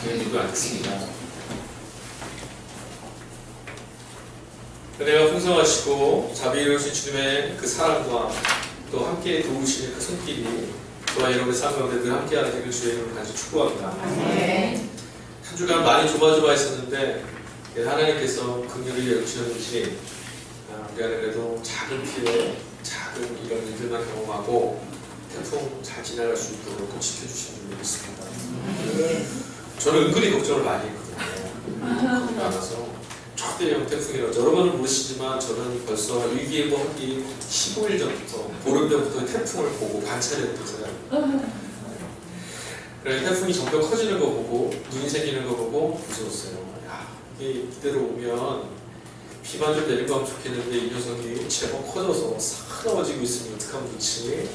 믿고 않겠습니다. 은혜가 풍성하시고 자비로우신 주님의 그 사랑과 또 함께 도우시는 그 손길이 저와 여러분의 삶 가운데 늘 함께하는 되길 주의 이름으로 간절히 축복합니다. 한 주간 많이 조마조마했었는데 하나님께서 긍휼히 여기셨는지 우리 안에 그래도 작은 피해, 작은 이런 일들만 경험하고 태풍 잘 지나갈 수 있도록 꼭 지켜주신 줄 믿습니다. 저는 은근히 걱정을 많이 했거든요. 겁이 많아서 초대형 태풍이라고 여러분은 모르시지만 저는 벌써 일기예보 하기 15일 전부터 보름 전부터 태풍을 보고 관찰했던 사람입니다. 그래서 태풍이 점점 커지는 거 보고 눈이 생기는 거 보고 무서웠어요. 야, 이게 이대로 오면 비만 좀 내리고 하면 좋겠는데 이 녀석이 제법 커져서 사나워지고 있으면 어떡하면 좋지.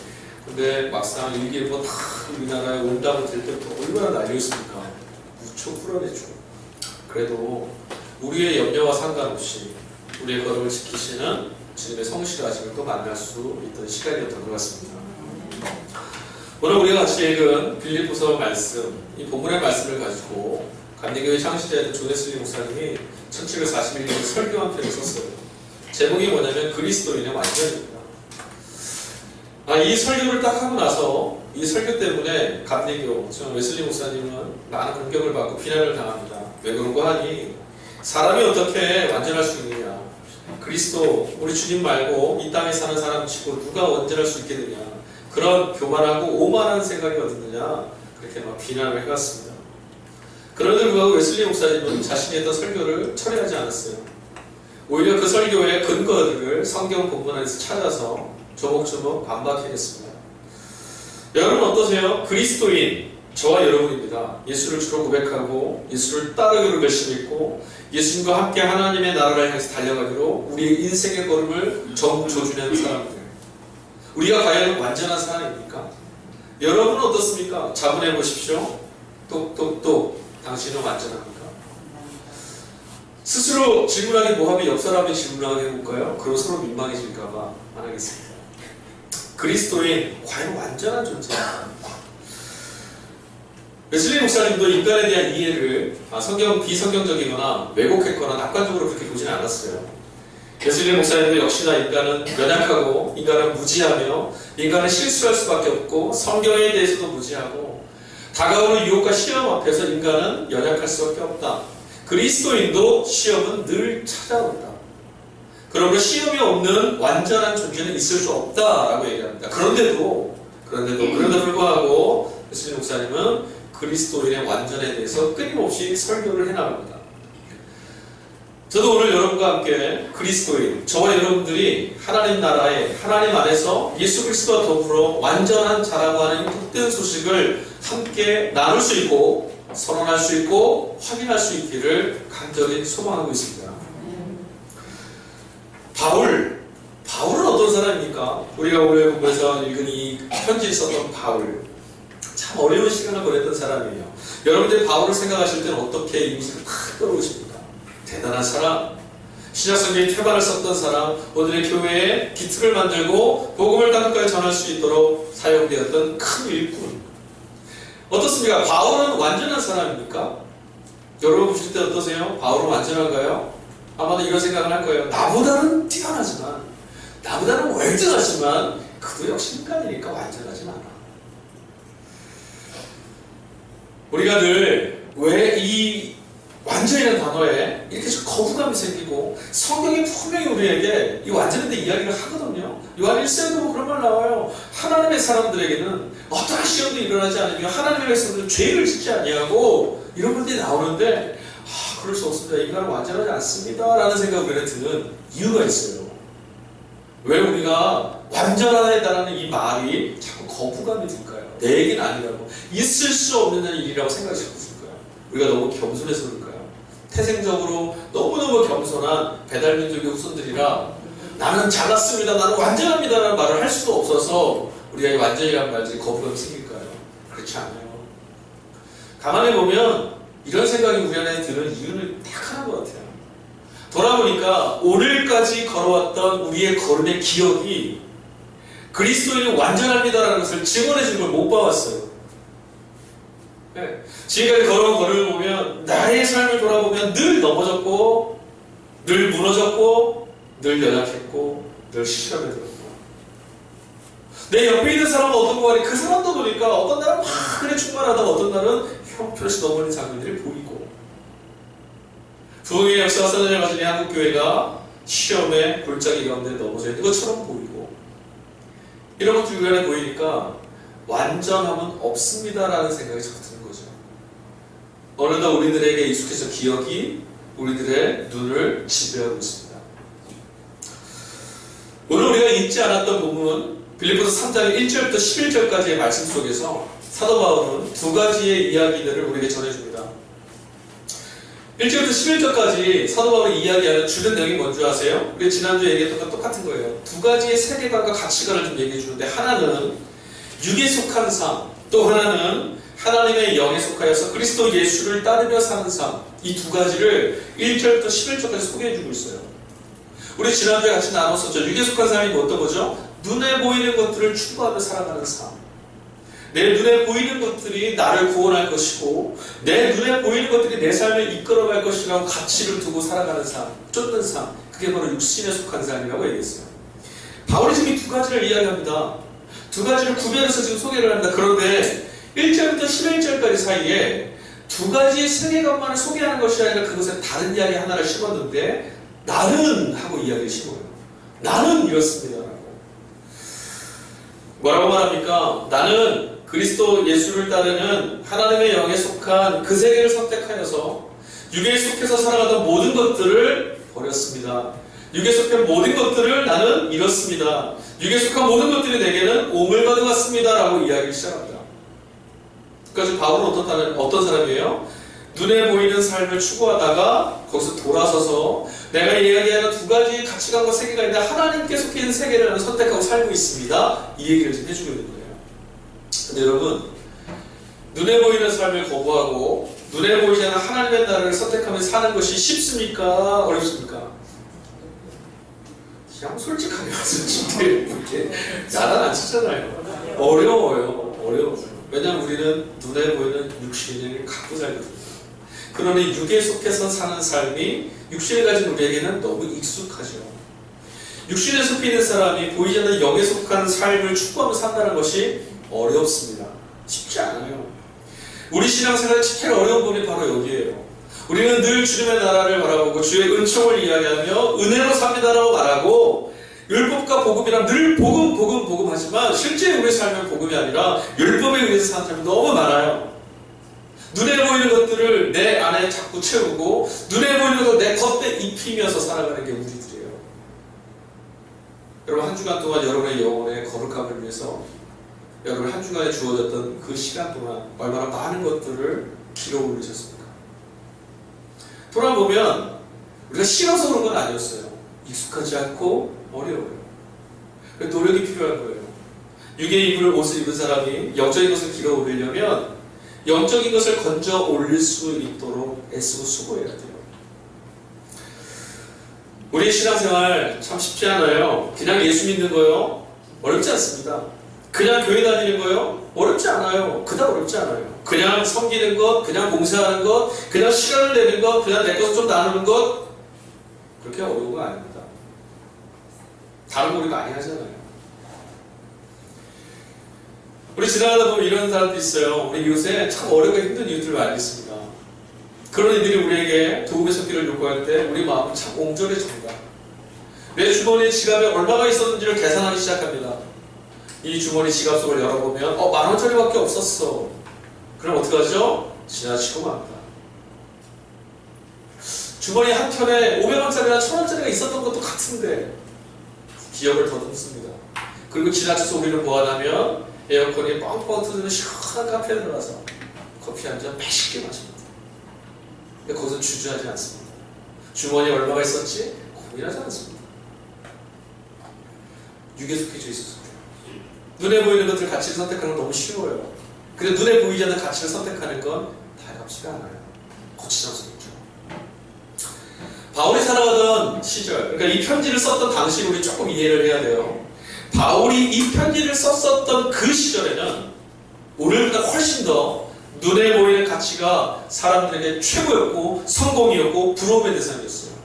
근데 막상 일기예보 다 우리나라에 온다고 될 때부터 얼마나 날려있습니까? 무척 불안했죠. 그래도 우리의 염려와 상관없이 우리의 걸음을 지키시는 주님의 성실하심을 또 만날 수 있던 시간이었던 것 같습니다. 오늘 우리가 같이 읽은 빌립보서 말씀, 이 본문의 말씀을 가지고 감리교회 창시자인 존 웨슬리 목사님이 1741년 설교 한 편을 썼어요. 제목이 뭐냐면 그리스도인의 완전입니다. 이 설교를 딱 하고 나서 이 설교 때문에 감리교 존 웨슬리 목사님은 많은 공격을 받고 비난을 당합니다. 왜 그런가 하니 사람이 어떻게 완전할 수 있느냐, 그리스도 우리 주님 말고 이 땅에 사는 사람 치고 누가 완전할 수 있겠느냐, 그런 교만하고 오만한 생각이 어딨느냐, 그렇게 막 비난을 해왔습니다. 그런데도 불구하고 웨슬리 목사님은 자신이 했던 설교를 철회하지 않았어요. 오히려 그 설교의 근거들을 성경 본문 안에서 찾아서 조목조목 반박해냈습니다. 여러분 어떠세요? 그리스도인 저와 여러분입니다. 예수를 주로 고백하고 예수를 따르기로 결심했고 예수님과 함께 하나님의 나라를 향해서 달려가기로 우리의 인생의 걸음을 정조준하는 사람들, 우리가 과연 완전한 사람입니까? 여러분은 어떻습니까? 자문해 보십시오. 똑똑똑, 당신은 완전합니까? 스스로 질문하기 뭐하면 옆 사람이 질문하게 해볼까요? 그럼 서로 민망해질까봐 안 하겠습니다. 그리스도인 과연 완전한 존재입니까? 웨슬리 목사님도 인간에 대한 이해를 비성경적이거나 왜곡했거나 낙관적으로 그렇게 보지는 않았어요. 웨슬리 목사님도 역시나 인간은 연약하고 인간은 무지하며 인간은 실수할 수밖에 없고 성경에 대해서도 무지하고 다가오는 유혹과 시험 앞에서 인간은 연약할 수밖에 없다. 그리스도인도 시험은 늘 찾아온다. 그러므로 시험이 없는 완전한 존재는 있을 수 없다라고 얘기합니다. 그런데도 불구하고 웨슬리 목사님은 그리스도인의 완전에 대해서 끊임없이 설교를 해나갑니다. 저도 오늘 여러분과 함께 그리스도인, 저와 여러분들이 하나님 나라에 하나님 안에서 예수 그리스도와 더불어 완전한 자라고 하는 복된 소식을 함께 나눌 수 있고 선언할 수 있고 확인할 수 있기를 간절히 소망하고 있습니다. 바울은 어떤 사람입니까? 우리가 오늘 공부해서 읽은 이 편지를 썼던 바울, 참 어려운 시간을 보냈던 사람이에요. 여러분들이 바울을 생각하실 때는 어떻게 이미지가 탁 떠오르십니까? 대단한 사람, 신약성경에 태반을 썼던 사람, 오늘의 교회에 기틀을 만들고 복음을 땅끝까지 전할 수 있도록 사용되었던 큰 일꾼. 어떻습니까? 바울은 완전한 사람입니까? 여러분 보실 때 어떠세요? 바울은 완전한가요? 아마도 이런 생각을 할 거예요. 나보다는 뛰어나지만, 나보다는 월등하지만 그도 역시 인간이니까 완전하진 않아. 우리가 늘 왜 이 완전이라는 단어에 이렇게 거부감이 생기고 성경이 분명히 우리에게 이 완전에 대해 이야기를 하거든요. 요한 1세에도 그런 말 나와요. 하나님의 사람들에게는 어떠한 시험도 일어나지 않으며 하나님의 백성들은 죄를 짓지 아니하고 이런 것들이 나오는데 그럴 수 없습니다. 인간은 완전하지 않습니다 라는 생각이 우리는 드는 이유가 있어요. 왜 우리가 완전하다에 따르는 이 말이 자꾸 거부감이 들까요? 내 얘기는 아니라고, 있을 수 없는 일이라고 생각이 자꾸 들까요? 우리가 너무 겸손해서 그럴까요? 태생적으로 너무너무 겸손한 배달민족의 후손들이라 나는 잘났습니다, 나는 완전합니다 라는 말을 할 수도 없어서 우리가 이 완전이라는 말들이 거부감이 생길까요? 그렇지 않아요. 가만히 보면 이런 생각이 우리 안에 드는 이유는 딱 하나인 것 같아요. 돌아보니까 오늘까지 걸어왔던 우리의 걸음의 기억이 그리스도인이 완전합니다라는 것을 증언해 준 걸 못 봐왔어요. 네. 지금까지 걸어온 걸음을 보면 나의 삶을 돌아보면 늘 넘어졌고 늘 무너졌고 늘 연약했고 늘 시험에 들었고 내 옆에 있는 사람은 어떤 거 같니? 그 사람도 보니까 어떤 날은 막 그래 충만하다가 어떤 날은 형편없이 넘어지는 장면들이 보이고 부흥의 역사가 쏟아져 가지고 한국교회가 시험의 골짜기 가운데 넘어져 있는 것처럼 보이고 이런 것들 주변에 보이니까 완전함은 없습니다라는 생각이 자꾸 드는 거죠. 어느덧 우리들에게 익숙해져 기억이 우리들의 눈을 지배하고 있습니다. 오늘 우리가 읽지 않았던 부분은 빌립보서 3장 1절부터 11절까지의 말씀 속에서 사도 바울은 두 가지의 이야기들을 우리에게 전해줍니다. 1절부터 11절까지 사도 바울이 이야기하는 주된 내용이 뭔지 아세요? 우리 지난주에 얘기했던 건 똑같은 거예요. 두 가지의 세계관과 가치관을 좀 얘기해 주는데 하나는 육에 속한 삶, 또 하나는 하나님의 영에 속하여서 그리스도 예수를 따르며 사는 삶, 이 두 가지를 1절부터 11절까지 소개해 주고 있어요. 우리 지난주에 같이 나눴었죠. 육에 속한 삶이 어떤 거죠? 눈에 보이는 것들을 추구하며 살아가는 삶. 내 눈에 보이는 것들이 나를 구원할 것이고 내 눈에 보이는 것들이 내 삶을 이끌어갈 것이라고 가치를 두고 살아가는 삶, 쫓는 삶. 그게 바로 육신에 속한 삶이라고 얘기했어요. 바울이 지금 이 두 가지를 이야기합니다. 두 가지를 구별해서 지금 소개를 합니다. 그런데 1절부터 11절까지 사이에 두 가지의 세계관만을 소개하는 것이 아니라 그것에 다른 이야기 하나를 심었는데 나는 하고 이야기를 심어요. 나는 이렇습니다. 뭐라고 말합니까? 나는 그리스도 예수를 따르는 하나님의 영에 속한 그 세계를 선택하여서 육에 속해서 살아가던 모든 것들을 버렸습니다. 육에 속한 모든 것들을 나는 잃었습니다. 육에 속한 모든 것들이 내게는 오물과 같습니다. 라고 이야기를 시작합니다. 그러니까 바울은 어떤 사람이에요? 눈에 보이는 삶을 추구하다가 거기서 돌아서서 내가 이야기하는 두 가지 가치관과 세계가 있는데 하나님께 속해 있는 세계를 나는 선택하고 살고 있습니다. 이 얘기를 지금 해주고 있는 거예요. 근데 여러분, 눈에 보이는 삶을 거부하고 눈에 보이지 않는 하나님의 나라를 선택하며 사는 것이 쉽습니까? 어렵습니까? 그냥 솔직하게 와서 진짜 이렇게 야단 안 치잖아요. 어려워요. 왜냐하면 우리는 눈에 보이는 육신을 갖고 살거든요. 그러니 육에 속해서 사는 삶이 육신을 가진 우리에게는 너무 익숙하죠. 육신에 속해 있는 사람이 보이지 않는 영에 속한 삶을 추구하며 산다는 것이 어렵습니다. 쉽지 않아요. 우리 신앙생활의 제일 어려운 부분이 바로 여기에요. 우리는 늘 주님의 나라를 바라보고 주의 은총을 이야기하며 은혜로 삽니다라고 말하고 율법과 복음이란 늘 복음 하지만 실제 우리 삶은 복음이 아니라 율법에 의해서 사는 삶이 너무 많아요. 눈에 보이는 것들을 내 안에 자꾸 채우고 눈에 보이는 것을 내 겉에 입히면서 살아가는 게 우리들이에요. 여러분 한 주간 동안 여러분의 영혼의 거룩함을 위해서 여러분 한 주간에 주어졌던 그 시간 동안 얼마나 많은 것들을 기록을 올리셨습니까? 돌아보면 우리가 싫어서 그런 건 아니었어요. 익숙하지 않고 어려워요. 노력이 필요한 거예요. 육의 옷을 입은 사람이 영적인 것을 기록 올리려면 영적인 것을 건져 올릴 수 있도록 애쓰고 수고해야 돼요. 우리의 신앙생활 참 쉽지 않아요. 그냥 예수 믿는 거요? 어렵지 않습니다. 그냥 교회 다니는 거요? 어렵지 않아요. 그닥 어렵지 않아요. 그냥 섬기는 것, 그냥 봉사하는 것, 그냥 시간을 내는 것, 그냥 내 것을 좀 나누는 것, 그렇게 어려운 거 아닙니다. 다른 거 우리 많이 하잖아요. 우리 지나가다 보면 이런 사람도 있어요. 우리 이웃에 참 어렵고 힘든 이웃들 많이 있습니다. 그런 이들이 우리에게 도움의 손길을 요구할 때 우리 마음은 참 옹졸해집니다. 내 주머니 지갑에 얼마가 있었는지를 계산하기 시작합니다. 이 주머니 지갑 속을 열어보면 10,000원짜리밖에 없었어. 그럼 어떡하죠? 지나치고 맙니다. 주머니 한켠에 500원짜리나 1000원짜리가 있었던 것도 같은데 기억을 더듬습니다. 그리고 지나쳐서 우리를 보완하면 에어컨이 뻥뻥 트는 시원한 카페에 들어가서 커피 한 잔 맛있게 마십니다. 근데 거기서 주저하지 않습니다. 주머니에 얼마가 있었지? 고민하지 않습니다. 육에 속해져 있어서 그래요. 눈에 보이는 것들 가치를 선택하는 건 너무 쉬워요. 근데 눈에 보이지 않는 가치를 선택하는 건 달갑지가 않아요. 거치장스럽죠. 바울이 살아가던 시절, 그러니까 이 편지를 썼던 당시를 우리 조금 이해를 해야 돼요. 바울이 이 편지를 썼었던 그 시절에는 오늘보다 훨씬 더 눈에 보이는 가치가 사람들에게 최고였고 성공이었고 부러움의 대상이었어요.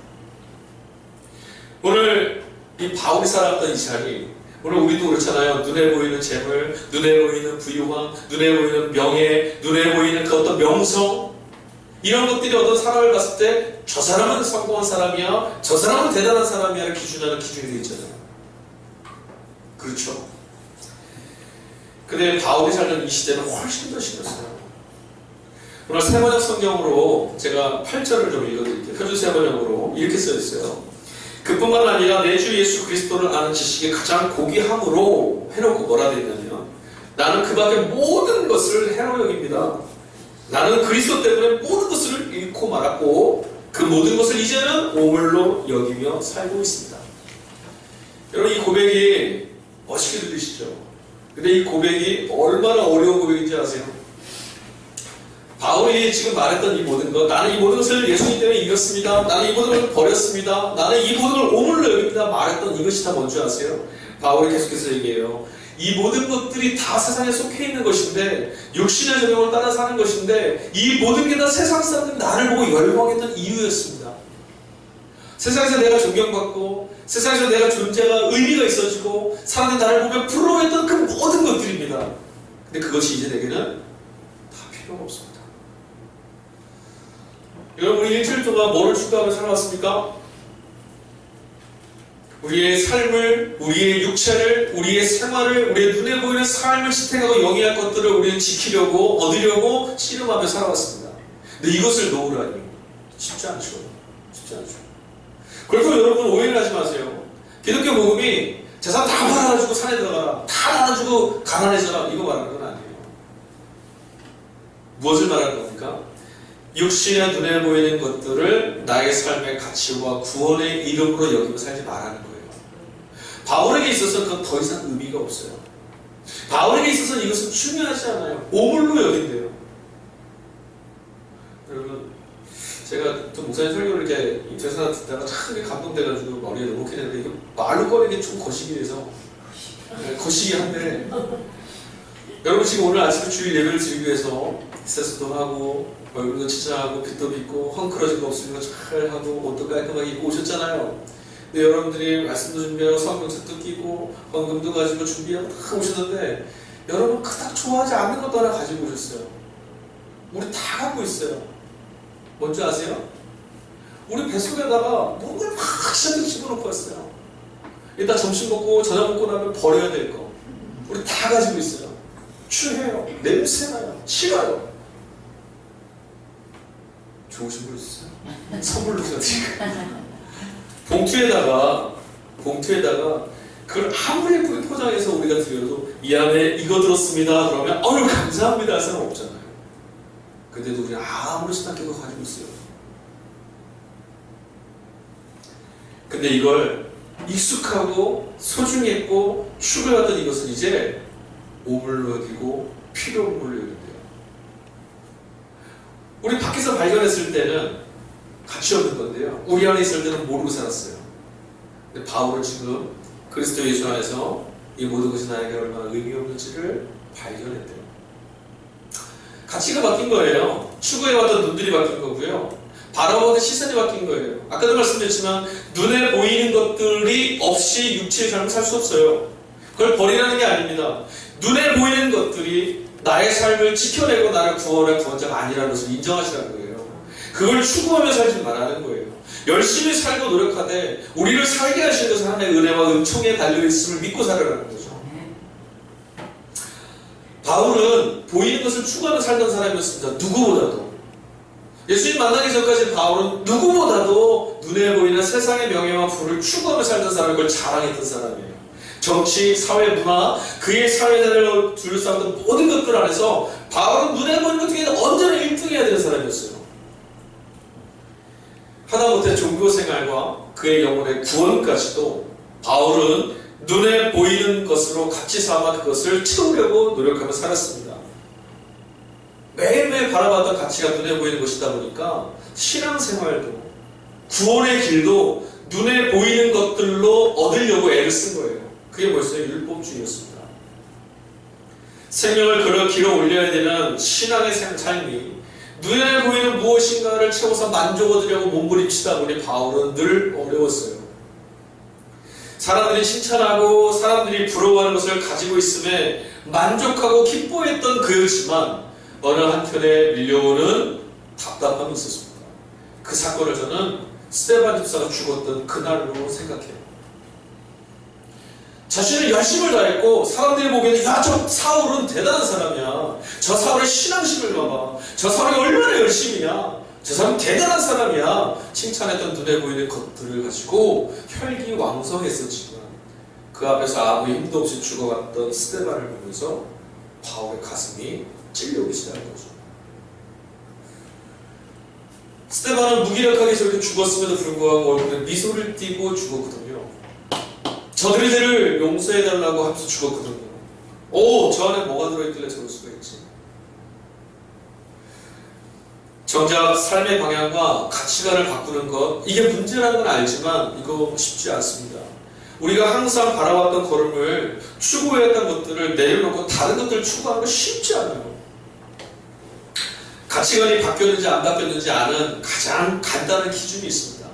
오늘 이 바울이 살았던 이 자리, 오늘 우리도 그렇잖아요. 눈에 보이는 재물, 눈에 보이는 부유함, 눈에 보이는 명예, 눈에 보이는 그 어떤 명성, 이런 것들이 어떤 사람을 봤을 때 저 사람은 성공한 사람이야, 저 사람은 대단한 사람이야 기준하는 기준이 되어 있잖아요. 그렇죠. 근데 바울이 살던 이 시대는 훨씬 더 심했어요. 오늘 세번역 성경으로 제가 8절을 좀 읽어드릴게요. 표준 세번역으로 이렇게 써있어요. 그뿐만 아니라 내 주 예수 그리스도를 아는 지식이 가장 고귀함으로 해놓고 뭐라 되어 있냐면, 나는 그 밖에 모든 것을 해로 여깁니다. 나는 그리스도 때문에 모든 것을 잃고 말았고 그 모든 것을 이제는 오물로 여기며 살고 있습니다. 여러분, 이 고백이 멋있게 들리시죠? 근데 이 고백이 얼마나 어려운 고백인지 아세요? 바울이 지금 말했던 이 모든 것, 나는 이 모든 것을 예수님 때문에 이겼습니다. 나는 이 모든 것을 버렸습니다. 나는 이 모든 걸 오물로 여깁니다. 말했던 이것이 다 뭔지 아세요? 바울이 계속해서 얘기해요. 이 모든 것들이 다 세상에 속해 있는 것인데, 육신의 적용을 따라 사는 것인데, 이 모든 게 다 세상 사람들이 나를 보고 열광했던 이유였습니다. 세상에서 내가 존경받고, 세상에서 내가 존재가 의미가 있어지고, 사람들이 나를 보며 부러워했던 그 모든 것들입니다. 근데 그것이 이제 내게는 다 필요가 없습니다. 여러분, 우리 일주일 동안 뭐를 추구하며 살아왔습니까? 우리의 삶을, 우리의 육체를, 우리의 생활을, 우리의 눈에 보이는 삶을 지탱하고 영위할 것들을 우리는 지키려고, 얻으려고 씨름하며 살아왔습니다. 근데 이것을 놓으라니 쉽지 않죠. 쉽지 않죠. 그래서 여러분, 오해를 하지 마세요. 기독교 복음이 재산 다 팔아가지고 산에 들어가라, 다 나눠주고 가난해져라, 이거 말하는 건 아니에요. 무엇을 말하는 겁니까? 육신의 눈에 보이는 것들을 나의 삶의 가치와 구원의 이름으로 여기며 살지 말라는 거예요. 바울에게 있어서는 그건 더 이상 의미가 없어요. 바울에게 있어서는 이것은 중요하지 않아요. 오물로 여긴대요. 여러분, 제가 또 목사님 설교를 이렇게 인터넷에서 듣다가 참 감동돼가지고 머리에 넣게 되는데, 이거 말로 꺼내기 좀 거시기 해서 거시기 한데, 여러분 지금 오늘 아침에 주일 예배를 드리기 위해서 세수도 하고 얼굴도 치장하고 빗도 빗고 헝클어진 거 없으면 잘하고 옷도 깔끔하게 입고 오셨잖아요. 근데 여러분들이 말씀도 준비하고 성경책도 끼고 헌금도 가지고 준비하고 다 오셨는데, 여러분 그닥 좋아하지 않는 것도 하나 가지고 오셨어요. 우리 다 갖고 있어요. 뭔지 아세요? 우리 뱃속에다가 뭔가를 막 시원하게 집어넣고 왔어요. 일단 점심 먹고 저녁 먹고 나면 버려야 될 거 우리 다 가지고 있어요. 추해요, 냄새나요, 싫어요. 좋으신 분 있어요? 선물로 드릴까요? 봉투에다가 그걸 아무리 예쁘게 포장해서 우리가 드려도 이 안에 이거 들었습니다 그러면 어휴 감사합니다 할 사람 없잖아요. 근데도 우리는 아무렇지 않게 그거 가지고 있어요. 근데 이걸 익숙하고 소중했고 추구해왔던 이것은 이제 오물로 여기고 필요 없는 걸로 여긴대요. 우리 밖에서 발견했을 때는 가치 없는 건데요, 우리 안에 있을 때는 모르고 살았어요. 근데 바울은 지금 그리스도 예수 안에서 이 모든 것이 나에게 얼마나 의미 없는지를 발견했대요. 가치가 바뀐 거예요. 추구해왔던 눈들이 바뀐 거고요, 바라보는 시선이 바뀐 거예요. 아까도 말씀드렸지만 눈에 보이는 것들이 없이 육체의 삶을 살 수 없어요. 그걸 버리라는 게 아닙니다. 눈에 보이는 것들이 나의 삶을 지켜내고 나를 구원할 구원자가 아니라는 것을 인정하시라는 거예요. 그걸 추구하며 살지 말라는 거예요. 열심히 살고 노력하되 우리를 살게 하시는 것은 하나님의 은혜와 은총에 달려있음을 믿고 살아라는 거죠. 바울은 보이는 것을 추구하며 살던 사람이었습니다. 누구보다도. 예수님 만나기 전까지 바울은 누구보다도 눈에 보이는 세상의 명예와 부를 추구하며 살던 사람을 그걸 자랑했던 사람이에요. 정치, 사회, 문화, 그의 사회를 둘러싸던 모든 것들 안에서 바울은 눈에 보이는 것 중에 언제나 1등 해야 되는 사람이었어요. 하다못해 종교생활과 그의 영혼의 구원까지도 바울은 눈에 보이는 것으로 가치 삼아 그것을 채우려고 노력하며 살았습니다. 매일매일 바라봤던 가치가 눈에 보이는 것이다 보니까 신앙생활도 구원의 길도 눈에 보이는 것들로 얻으려고 애를 쓴 거예요. 그게 벌써 율법주의였습니다. 생명을 길어 올려야 되는 신앙의 삶이 눈에 보이는 무엇인가를 채워서 만족 얻으려고 몸부림치다 보니 바울은 늘 어려웠어요. 사람들이 칭찬하고 사람들이 부러워하는 것을 가지고 있음에 만족하고 기뻐했던 그였지만 어느 한편에 밀려오는 답답함이 있었습니다. 그 사건을 저는 스데반 집사가 죽었던 그날로 생각해요. 자신의 열심을 다했고 사람들이 보기에는 야, 저 사울은 대단한 사람이야. 저 사울의 신앙심을 봐봐. 저 사울이 얼마나 열심이야. 저 사람 대단한 사람이야. 칭찬했던 눈에 보이는 것들을 가지고 혈기왕성했었지만 그 앞에서 아무 힘도 없이 죽어갔던 스데반을 보면서 바울의 가슴이 찔려오기 시작한 거죠. 스데반은 무기력하게 저렇게 죽었음에도 불구하고 얼굴에 미소를 띠고 죽었거든요. 저들이 저를 용서해달라고 하면서 죽었거든요. 저 안에 뭐가 들어있길래 저럴 수가 있지? 정작 삶의 방향과 가치관을 바꾸는 것, 이게 문제라는 건 알지만 이거 쉽지 않습니다. 우리가 항상 바라왔던 걸음을 추구했던 것들을 내려놓고 다른 것들을 추구하는 건 쉽지 않아요. 가치관이 바뀌었는지 안 바뀌었는지 아는 가장 간단한 기준이 있습니다.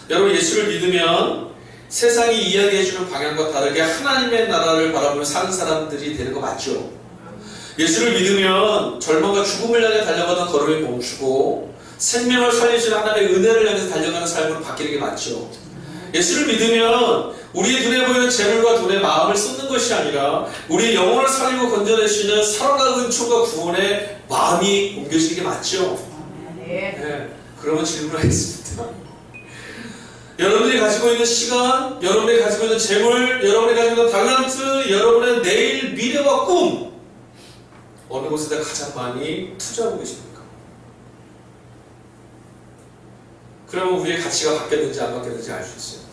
여러분, 예수를 믿으면 세상이 이야기해주는 방향과 다르게 하나님의 나라를 바라보며 사는 사람들이 되는 거 맞죠? 예수를 믿으면 절망과 죽음을 향해 달려가던 걸음이 멈추고 생명을 살려주는 하나님의 은혜를 향해서 달려가는 삶으로 바뀌는 게 맞죠? 예수를 믿으면 우리의 눈에 보이는 재물과 돈에 마음을 쏟는 것이 아니라 우리의 영혼을 살리고 건져내시는 사랑과 은총과 구원에 마음이 옮겨지는 게 맞죠? 네. 그러면 질문을 하겠습니다. 여러분들이 가지고 있는 시간, 여러분들이 가지고 있는 재물, 여러분이 가지고 있는 달란트, 여러분의 내일, 미래와 꿈, 어느 곳에다 가장 많이 투자하고 계십니까? 그러면 우리의 가치가 바뀌었는지 안 바뀌었는지 알 수 있어요.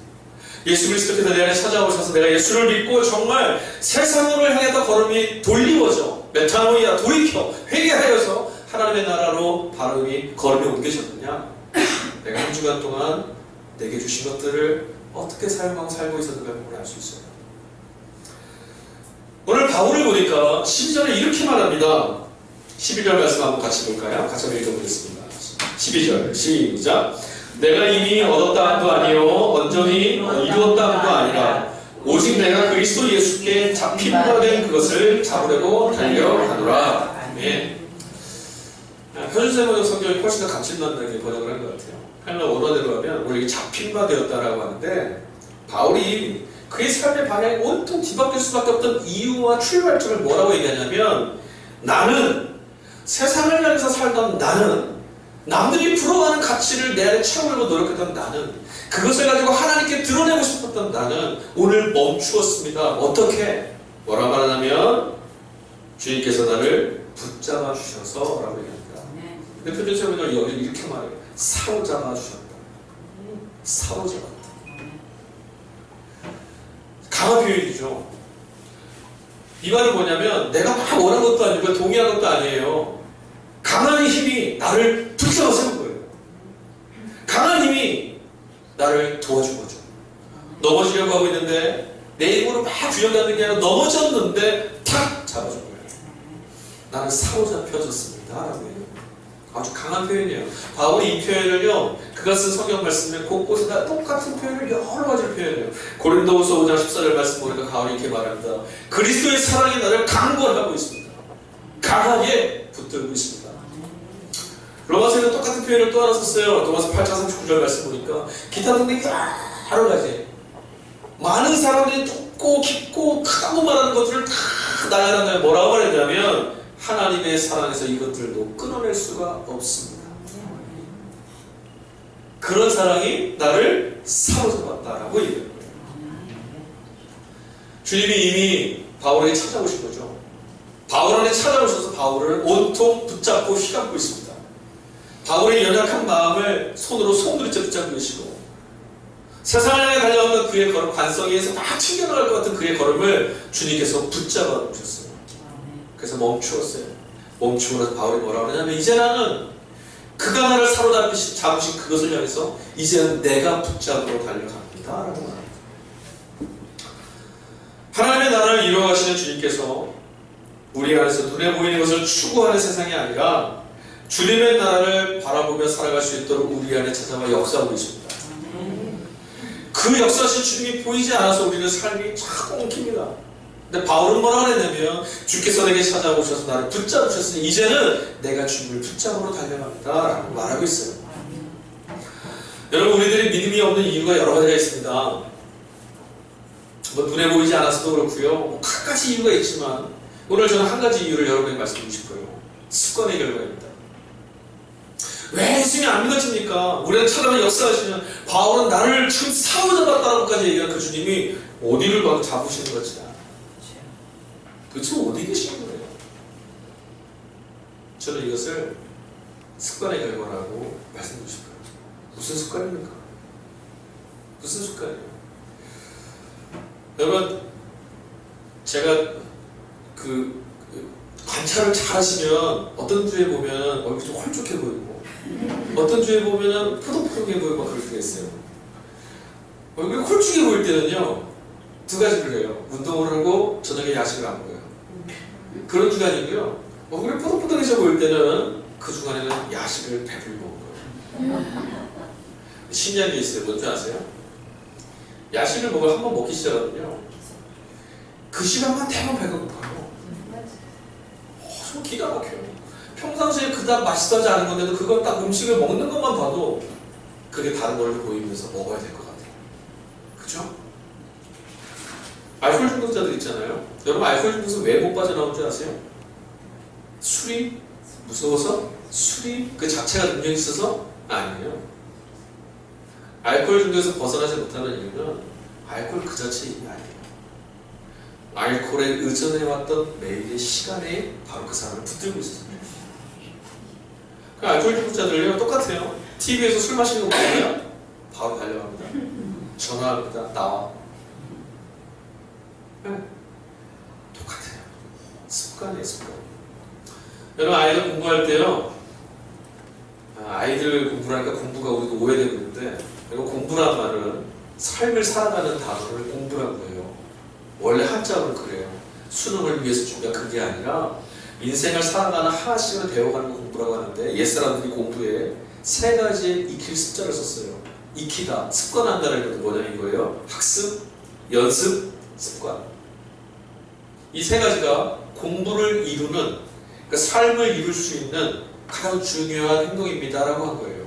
예수 그리스도께서 내 안에 찾아오셔서 내가 예수를 믿고 정말 세상으로 향해서 걸음이 돌리워져, 메타노이아, 돌이켜 회개하여서 하나님의 나라로 걸음이 옮겨졌느냐? 내가 한 주간 동안 내게 주신 것들을 어떻게 사용하고 살고 있었는가 보면 알 수 있어요. 오늘 바울을 보니까 12절에 이렇게 말합니다. 12절 말씀 한번 같이 볼까요? 같이 한번 읽어보겠습니다. 12절 시작. 내가 이미 얻었다 함도 아니요 온전히 이루었다 함도 아니라 오직 내가 그리스도 예수께 잡힌 바 된 그것을 잡으려고 달려가노라. 아멘. 현수세번역 성경이 훨씬 더 감칠난다게 번역을 한 것 같아요. 하나님 원어대로 하면 우리 잡힌 바 되었다라고 하는데, 바울이 그의 삶의 방향이 온통 뒤바뀔 수밖에 없던 이유와 출발점을 뭐라고 얘기하냐면, 나는 세상을 향해서 살던 나는, 남들이 부러워하는 가치를 내 안에 채우려고 노력했던 나는, 그것을 가지고 하나님께 드러내고 싶었던 나는 오늘 멈추었습니다. 어떻게? 뭐라 말하냐면 주님께서 나를 붙잡아 주셔서 라고 얘기합니다. 근데 표준세번역은 여기 이렇게 말해요. 사로잡아 주셨다. 사로잡았다. 강한 표현이죠. 이 말은 뭐냐면 내가 막 원한 것도 아니고 동의한 것도 아니에요. 강한 힘이 나를 붙잡아 세운 거예요. 강한 힘이 나를 도와준 거죠. 넘어지려고 하고 있는데 내 힘으로 막 균형잡는 게 아니라 넘어졌는데 탁 잡아준 거예요. 나는 사로잡혀졌습니다. 라고 해요. 아주 강한 표현이에요. 바울이 이 표현을요, 그가 쓴 성경 말씀에 곳곳에 다 똑같은 표현을 여러 가지로 표현해요. 고린도후서 5장 14절 말씀 보니까 바울이 이렇게 말합니다. 그리스도의 사랑이 나를 강권하고 있습니다. 강하게 붙들고 있습니다. 로마서에는 똑같은 표현을 또 하나 썼어요. 로마서 8장 39절 말씀 보니까 기타 등등 여러 가지 많은 사람들이 좁고 깊고 크다고 말하는 것들을 다 나열한다면 뭐라고 말했냐면 하나님의 사랑에서 이것들도 끊어낼 수가 없습니다. 그런 사랑이 나를 사로잡았다라고 얘기해요. 주님이 이미 바울에게 찾아오신 거죠. 바울 안에 찾아오셔서 바울을 온통 붙잡고 휘감고 있습니다. 바울의 연약한 마음을 손으로 송두리째 붙잡고 계시고 세상을 향해 달려가는 그의 걸음, 관성에서 막 튕겨나갈 것 같은 그의 걸음을 주님께서 붙잡아 놓으셨어요. 그래서 멈추었어요. 멈추면서 바울이 뭐라고 하냐면 이제 나는 그가 나를 잡으신 그것을 향해서 이제는 내가 붙잡으러 달려갑니다 라고 말합니다. 하나님의 나라를 이루어가시는 주님께서 우리 안에서 눈에 보이는 것을 추구하는 세상이 아니라 주님의 나라를 바라보며 살아갈 수 있도록 우리 안에 찾아와 역사하고 계십니다. 그 역사하신 주님이 보이지 않아서 우리는 삶이 자꾸 엉킵니다. 근데 바울은 뭐라 그랬냐면 주께서 내게 찾아오셔서 나를 붙잡으셨으니 이제는 내가 주님을 붙잡으러 달려갑니다 라고 말하고 있어요. 여러분, 우리들이 믿음이 없는 이유가 여러 가지가 있습니다. 뭐 눈에 보이지 않아서도 그렇고요, 뭐 갖가지 이유가 있지만 오늘 저는 한 가지 이유를 여러분에게 말씀드리고 싶어요. 습관의 결과입니다. 왜 예수님이 안 믿어집니까? 우리는 찾아가는 역사하시면 바울은 나를 지금 사로 잡았다라고까지 얘기한 그 주님이 어디를 봐도 잡으시는 거지? 도대체 어디 계시는 거예요? 저는 이것을 습관의 결과라고 말씀드리고 싶어요. 무슨 습관입니까? 무슨 습관이에요? 여러분, 제가 관찰을 잘 하시면 어떤 주에 보면 얼굴이 좀 홀쭉해 보이고 어떤 주에 보면 포동포동해 보이고 막 그럴 때가 있어요. 얼굴이 홀쭉해 보일 때는요, 두 가지를 해요. 운동을 하고 저녁에 야식을 안 먹어요. 그런 주가 아니고요, 얼굴이 포동포동해져 보일 때는 그 중간에는 야식을 배불리 먹어요. 신기한 게 있어요. 뭔지 아세요? 야식을 한번 먹기 시작하면요, 그 시간만 되면 배가 고파요. 좀 기가 막혀요. 평상시에 그닥 맛있어하지 않은 건데도 그걸 딱 음식을 먹는 것만 봐도 그게 다른 걸로 보이면서 먹어야 될 것 같아요. 그죠? 알코올 중독자들 있잖아요. 여러분, 알코올 중독에서 왜 못 빠져나온 줄 아세요? 술이 무서워서? 술이 그 자체가 능력이 있어서? 아니에요. 알코올 중독에서 벗어나지 못하는 이유는 알코올 그 자체의 힘이 아니에요. 알코올에 의존해왔던 매일의 시간에 바로 그 사람을 붙들고 있었습니다. 그 알코올 중독자들요, 똑같아요. TV에서 술 마시는 거 보면 바로 달려갑니다. 전화합니다. 나와. 네. 똑같아요. 습관이에요, 습관. 여러분, 아이들 공부할 때요, 아이들 공부라니까 공부가 우리도 오해되고 있는데, 이거 공부란 말은 삶을 살아가는 단어를 공부란 거예요. 원래 한자어는 그래요. 수능을 위해서 준비한 그게 아니라 인생을 살아가는 하나씩을 배워가는 거 공부라고 하는데, 옛사람들이 공부에 세 가지의 익힐 습자를 썼어요. 익히다, 습관한다는 것도 뭐냐 이거예요. 학습, 연습, 습관. 이 세 가지가 공부를 이루는, 그러니까 삶을 이룰 수 있는 가장 중요한 행동입니다라고 한 거예요.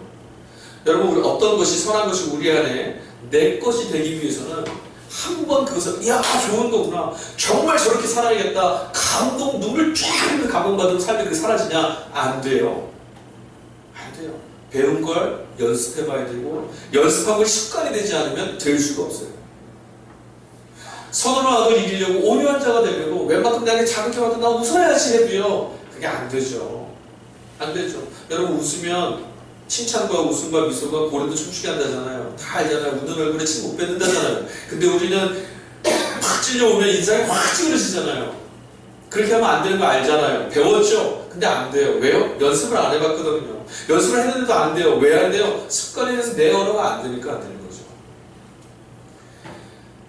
여러분, 우리 어떤 것이 선한 것이 우리 안에 내 것이 되기 위해서는 한번 그것을, 이야 좋은 거구나, 정말 저렇게 살아야겠다, 감동, 눈을 쫙 감동받은 삶이 그렇게 사라지냐? 안 돼요. 안 돼요. 배운 걸 연습해봐야 되고, 연습한 걸 습관이 되지 않으면 될 수가 없어요. 선언을 악을 이기려고 온유한 자가 되려고 웬만큼 나에게 자극해봐도 나 웃어야지 해도요, 그게 안 되죠. 안 되죠. 여러분, 웃으면 칭찬과 웃음과 미소가 고래도 춤추게 한다잖아요. 다 알잖아요. 웃는 얼굴에 침 못 뱉는다잖아요. 근데 우리는 확 찔려오면 인상이 확 찌그러지잖아요. 그렇게 하면 안 되는 거 알잖아요. 배웠죠? 근데 안 돼요. 왜요? 연습을 안 해봤거든요. 연습을 했는데도 안 돼요. 왜 안 돼요? 습관에 의해서 내 언어가 안 되니까 안 되는 거죠.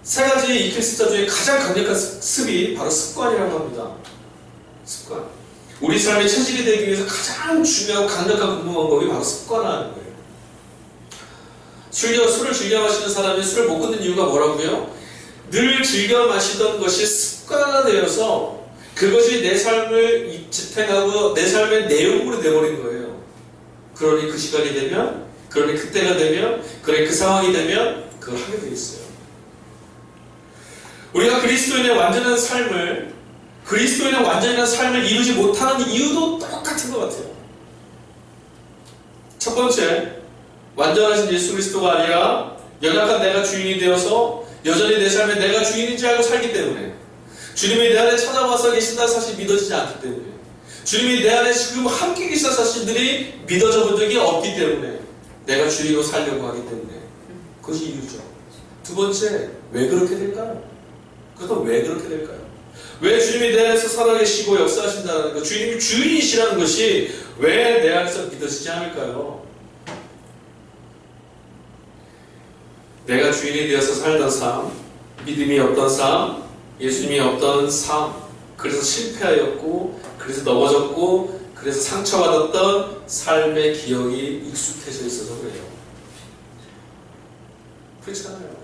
세 가지 익힐 습자 중에 가장 강력한 습이 바로 습관이라고 합니다. 습관. 우리 삶의 체질이 되기 위해서 가장 중요하고 강력한 근무 방법이 바로 습관화하는 거예요. 술을 즐겨 마시는 사람이 술을 못 끊는 이유가 뭐라고요? 늘 즐겨 마시던 것이 습관화되어서 그것이 내 삶을 지탱하고 내 삶의 내용으로 돼버린 거예요. 그러니 그 시간이 되면, 그러니 그때가 되면, 그러니 그 상황이 되면 그걸 하게 돼 있어요. 우리가 그리스도인의 완전한 삶을 이루지 못하는 이유도 똑같은 것 같아요. 첫 번째, 완전하신 예수 그리스도가 아니라 연약한 내가 주인이 되어서 여전히 내 삶에 내가 주인인지 알고 살기 때문에, 주님이 내 안에 찾아와서 계신다는 사실이 믿어지지 않기 때문에, 주님이 내 안에 지금 함께 계신다는 사실들이 믿어져 본 적이 없기 때문에, 내가 주인으로 살려고 하기 때문에, 그것이 이유죠. 두 번째, 왜 그렇게 될까요? 그것도 왜 그렇게 될까요? 왜 주님이 내 안에서 살아계시고 역사하신다는 것, 주님이 주인이시라는 것이 왜 내 안에서 믿어지지 않을까요? 내가 주인이 되어서 살던 삶, 믿음이 없던 삶, 예수님이 없던 삶, 그래서 실패하였고, 그래서 넘어졌고, 그래서 상처받았던 삶의 기억이 익숙해져 있어서 그래요. 그렇잖아요.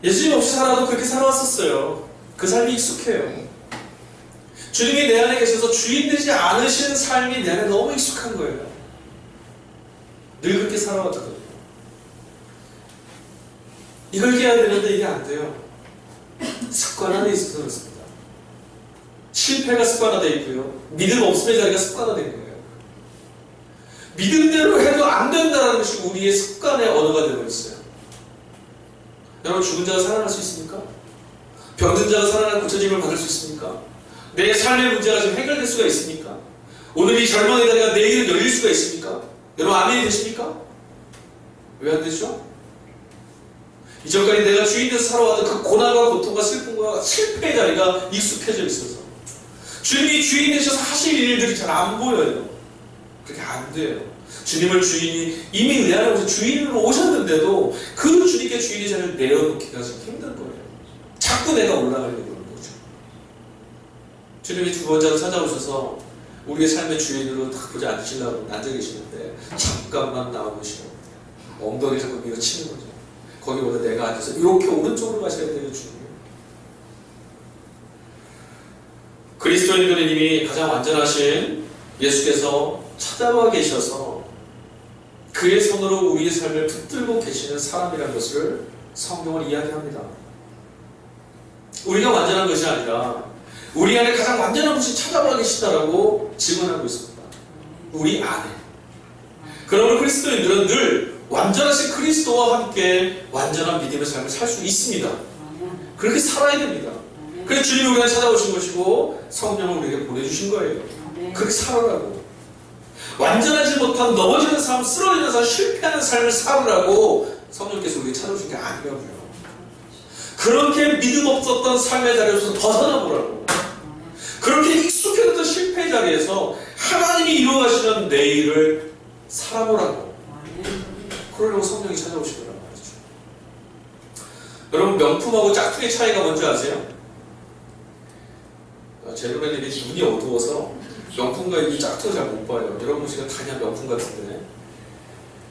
예수님 없이 살아도 그렇게 살아왔었어요. 그 삶이 익숙해요. 주님이 내 안에 계셔서 주인 되지 않으신 삶이 내 안에 너무 익숙한 거예요. 늘 그렇게 살아왔거든요. 이걸 깨야 되는데 이게 안 돼요. 습관 안에 있어서 그렇습니다. 실패가 습관화되어 있고요. 믿음 없음의 자리가 습관화된 거예요. 믿음대로 해도 안 된다는 것이 우리의 습관의 언어가 되어버렸어요. 여러분, 죽은 자가 살아날 수 있습니까? 병든 자가 살아나 고쳐짐을 받을 수 있습니까? 내 삶의 문제가 지금 해결될 수가 있습니까? 오늘 이 절망의 자리가 내일은 열릴 수가 있습니까? 여러분, 아멘이 되십니까? 왜 안 되죠? 이전까지 내가 주인 돼서 살아왔던 그 고난과 고통과 슬픔과 실패의 자리가 익숙해져 있어서 주님이 주인 되셔서 하실 일들이 잘 안 보여요. 그렇게 안 돼요. 주님을 주인이 이미 내 안에 오셔서 주인으로 오셨는데도 그 주님께 주인의 자리를 내어놓기가 좀 힘든 거예요. 자꾸 내가 올라가려고 그러는 거죠. 주님이 두 번째로 찾아오셔서 우리의 삶의 주인으로 딱 보지 않으시려고 앉아 계시는데 잠깐만 나오시고 엉덩이 자꾸 밀어치는 거죠. 거기보다 내가 앉아서 이렇게 오른쪽으로 가셔야 돼요, 주님. 그리스도인들은 이미 가장 완전하신 예수께서 찾아와 계셔서 그의 손으로 우리의 삶을 붙들고 계시는 사람이라는 것을 성경은 이야기합니다. 우리가 완전한 것이 아니라 우리 안에 가장 완전한 분이 찾아와 계시다라고 증언하고 있습니다. 우리 안에. 그러므로 그리스도인들은 늘 완전하신 그리스도와 함께 완전한 믿음의 삶을 살 수 있습니다. 그렇게 살아야 됩니다. 그래서 주님이 우리가 찾아오신 것이고 성령을 우리에게 보내주신 거예요. 그렇게 살아라고. 완전하지 못한 넘어지는 삶, 쓰러지는 삶, 실패하는 삶을 살으라고 성령께서 우리에게 찾아오신 게 아니라고요. 그렇게 믿음 없었던 삶의 자리에서 벗어나보라고. 그렇게 익숙해졌던 실패의 자리에서 하나님이 이루어가시는 내일을 살아보라고. 그러려고 성령이 찾아오신 거란 말이죠. 여러분, 명품하고 짝퉁의 차이가 뭔지 아세요? 제 눈에는 눈이 어두워서 명품과 이 짝퉁을 잘 못 봐요. 여러분 보시면 다냐 명품 같은데.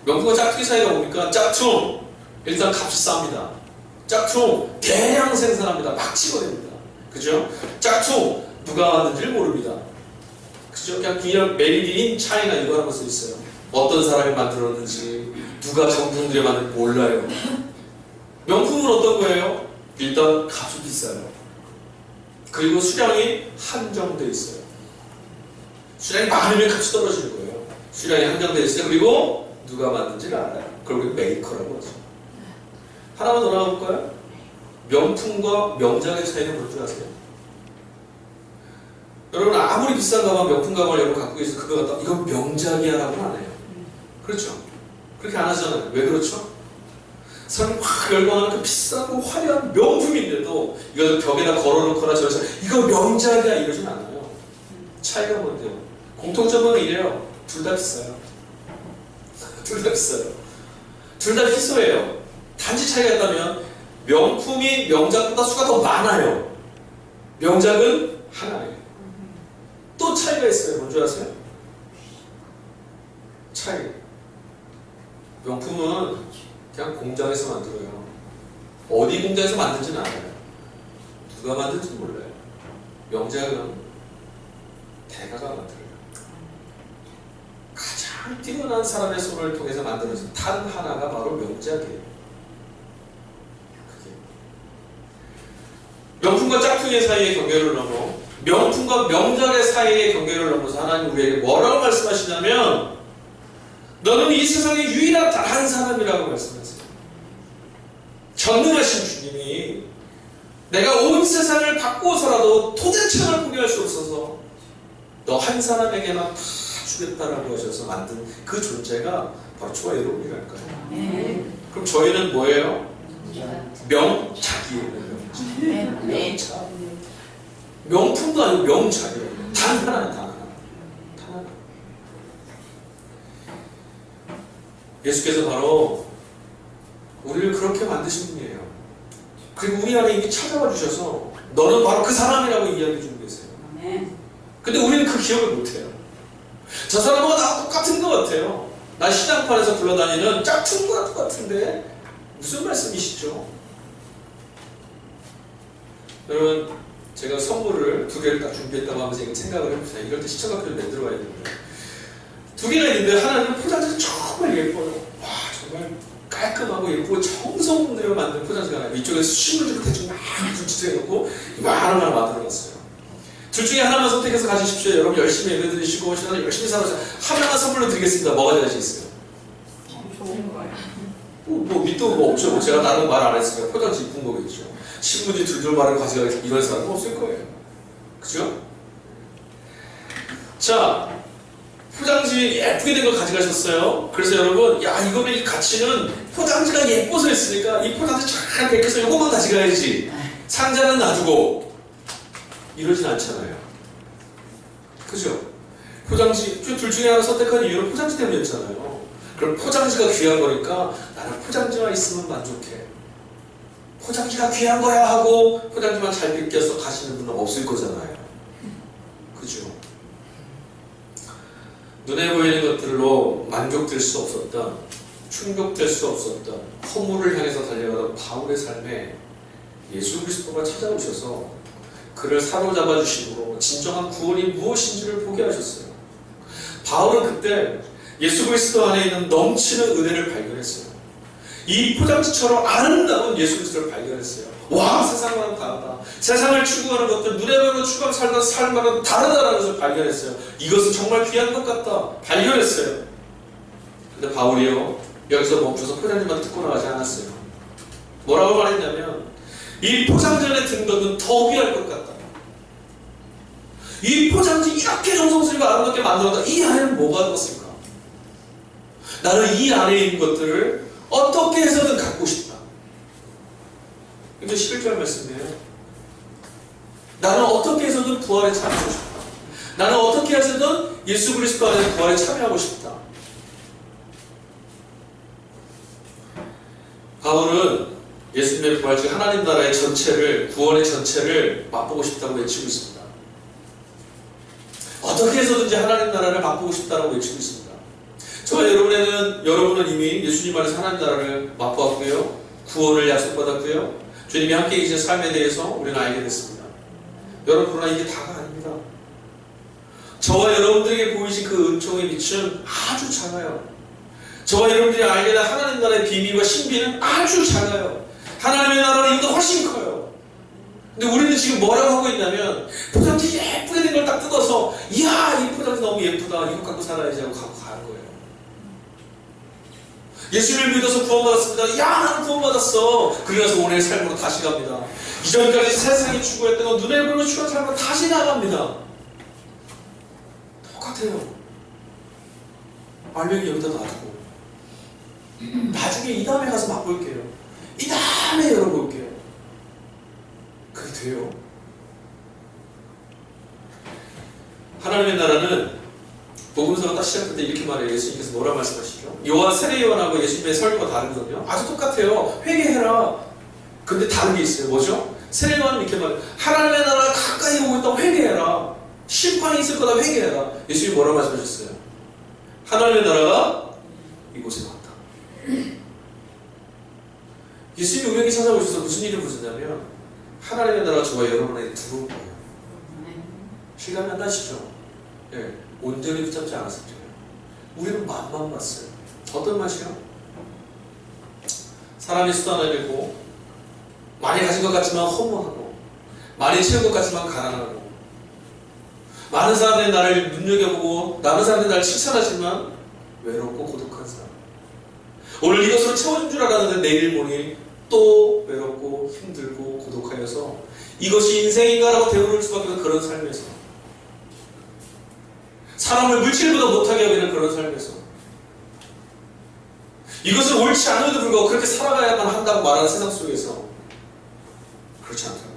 명품과 짝퉁의 차이가 뭡니까? 짝퉁! 일단 값이 쌉니다. 짝퉁! 대량 생산합니다. 막 치고냅니다. 그죠? 짝퉁! 누가 만든지를 모릅니다. 그죠? 그냥 메이드 인 차이나 이거 하는 거 써 있어요. 어떤 사람이 만들었는지, 누가 정품들이 만든지 몰라요. 명품은 어떤 거예요? 일단 값이 비싸요. 그리고 수량이 한정되어 있어요. 수량이 많으면 값이 떨어지는 거예요. 수량이 한정되어 있어요. 그리고 누가 만든지를 알아요. 그걸 우리 메이커라고 하죠. 하나만 더 나가볼까요? 명품과 명작의 차이는 뭔 줄 아세요? 여러분, 아무리 비싼 가방, 명품 가방을 여러분 갖고 계셔서 그거 갖다 이건 명작이야 라고는 안 해요. 그렇죠? 그렇게 안 하잖아요. 왜 그렇죠? 사람이 확 열광하는 그 비싸고 화려한 명품인데도 이걸 벽에다 걸어놓거나 저래서 이거 명작이야 이러진 않아요. 차이가 뭔데요? 공통점은 이래요. 둘 다 비싸요. 둘 다 비싸요. 둘 다 희소해요. 단지 차이가 있다면 명품이 명작보다 수가 더 많아요. 명작은 하나예요. 또 차이가 있어요. 뭔지 아세요? 차이. 명품은 그냥 공장에서 만들어요. 어디 공장에서 만든지는 알아요. 누가 만든지는 몰라요. 명작은 대가가 만들어요. 가장 뛰어난 사람의 손을 통해서 만들어진 단 하나가 바로 명작이에요. 그게 명품과 짝퉁의 사이의 경계를 넘어 명품과 명작의 사이의 경계를 넘어서 하나님 우리에게 뭐라고 말씀하시냐면 너는 이 세상의 유일한 단 한 사람이라고 말씀하세요. 전능하신 주님이 내가 온 세상을 바꾸어서라도 도대체를 포기할 수 없어서 너 한 사람에게만 다 주겠다라고 하셔서 만든 그 존재가 바로 저와 여러분이랄까요. 그럼 저희는 뭐예요? 명작이에요. 명작. 명품도 아니고 명작이에요. 단 하나는 단 하나. 단 하나. 예수께서 바로 우리를 그렇게 만드신 분이에요. 그리고 우리 안에 이미 찾아와 주셔서 너는 바로 그 사람이라고 이야기해 주고 계세요. 근데 우리는 그 기억을 못해요. 저 사람은 나하고 똑같은 것 같아요. 나 시장판에서 굴러다니는 짝퉁과 똑같은데 무슨 말씀이시죠? 여러분, 제가 선물을 2개를 딱 준비했다고 하면서 생각을 해보세요. 이럴 때 시청각표를 만들어 가야 되는데 2개가 있는데 하나는 포장지가 정말 예뻐요. 와, 정말 깔끔하고 예쁘고 정성 내어 만든 포장지가 하나. 이쪽에서 수신물 대충 막 분치해놓고 하나만 만들어놨어요. 둘 중에 하나만 선택해서 가지십시오. 여러분 열심히 예배드리시고 신앙을 열심히 살아서 하나만 선물로 드리겠습니다. 뭐가 되시겠어요? 좋은 거예요. 뭐 밑도 뭐 없죠. 제가 나는 말 안 했으니까 포장지 이쁜 거겠죠. 신문지 둘둘 말을 가져가겠다 이런 사람은 없을 거예요. 그죠? 자, 포장지 예쁘게 된 걸 가져가셨어요. 그래서 여러분, 야, 이거는 이 가치는 포장지가 예뻐서 했으니까 이 포장지 잘 벗겨서 이것만 가져가야지. 상자는 놔두고. 이러진 않잖아요. 그죠? 포장지, 둘 중에 하나 선택한 이유는 포장지 때문이었잖아요. 그럼 포장지가 귀한 거니까 나는 포장지만 있으면 만족해. 포장지가 귀한 거야 하고 포장지만 잘 벗겨서 가시는 분은 없을 거잖아요. 그죠? 눈에 보이는 것들로 만족될 수 없었던, 충족될 수 없었던 허물을 향해서 달려가던 바울의 삶에 예수 그리스도가 찾아오셔서 그를 사로잡아 주심으로 진정한 구원이 무엇인지를 보게 하셨어요. 바울은 그때 예수 그리스도 안에 있는 넘치는 은혜를 발견했어요. 이 포장지처럼 아름다운 예수 그리스도를 발견했어요. 와, 세상과는 다르다. 세상을 추구하는 것들, 눈에 보이는 추구하는 삶과는 다르다라는 것을 발견했어요. 이것은 정말 귀한 것 같다. 발견했어요. 근데 바울이요, 여기서 멈춰서 포장지만 듣고 나가지 않았어요. 뭐라고 말했냐면, 이 포장지 안에 든 것은 더 귀할 것 같다. 이 포장지 이렇게 정성스럽고 아름답게 만들었다. 이 안에는 뭐가 들었을까? 나는 이 안에 있는 것들을 어떻게 해서든 갖고 싶다. 이게 11절 말씀이에요. 나는 어떻게 해서든 부활에 참여하고 싶다. 나는 어떻게 해서든 예수 그리스도 안에 부활에 참여하고 싶다. 바울은 예수님의 부활, 즉 하나님 나라의 전체를, 구원의 전체를 맛보고 싶다고 외치고 있습니다. 어떻게 해서든지 하나님 나라를 맛보고 싶다고 외치고 있습니다. 저와 여러분은 이미 예수님 안에서 하나님 나라를 맛보았고요. 구원을 약속받았고요. 주님이 함께 계신 삶에 대해서 우리는 알게 됐습니다. 여러분, 그러나 이게 다가 아닙니다. 저와 여러분들에게 보이신 그 은총의 빛은 아주 작아요. 저와 여러분들이 알게 된 하나님 나라의 비밀과 신비는 아주 작아요. 하나님의 나라는 이보다 훨씬 커요. 근데 우리는 지금 뭐라고 하고 있냐면, 포장지 예쁘게 된 걸 딱 뜯어서, 이야, 이 포장지 너무 예쁘다, 이거 갖고 살아야지 하고 갖고 가는 거예요. 예수를 믿어서 구원받았습니다. 야, 나는 구원받았어. 그래서 오늘 삶으로 다시 갑니다. 이전까지 세상이 추구했던 건 눈에 보이는 추구한 삶으로 다시 나갑니다. 똑같아요. 알맹이 여기다 놔두고 나중에 이 다음에 가서 맛볼게요. 이 다음에 열어볼게요. 그게 돼요? 하나님의 나라는 복음서가 딱 시작할 때 이렇게 말해요. 예수님께서 뭐라 말씀하시죠? 요한, 세례 요한하고 예수님의 설교가 다르거든요. 아주 똑같아요. 회개해라. 근데 다른 게 있어요. 뭐죠? 세례 요한은 이렇게 말해요. 하나님의 나라가 가까이 오고 있다고 회개해라. 심판이 있을 거다 회개해라. 예수님이 뭐라 말씀하셨어요? 하나님의 나라가 이곳에 왔다. 예수님이 우연히 찾아오셔서 무슨 일을 보셨냐면, 하나님의 나라가 저와 여러분에게 들어온 거예요. 실감이 안 나시죠? 예, 온전히 붙잡지 않았을 때요. 우리는 맛만 봤어요. 어떤 맛이요? 사람이 수단을 내고 많이 가진 것 같지만 허무하고, 많이 채운 것 같지만 가난하고, 많은 사람들이 나를 눈여겨보고 많은 사람들이 나를 칭찬하지만 외롭고 고독한 사람. 오늘 이것으로 채워준 줄 알았는데 내일 보니 또 외롭고 힘들고 고독하여서 이것이 인생인가라고 되물을 수밖에 없는 그런 삶에서, 사람을 물질보다 못하게 여기는 그런 삶에서, 이것은 옳지 않음에도 불구하고 그렇게 살아가야만 한다고 말하는 세상 속에서, 그렇지 않다고.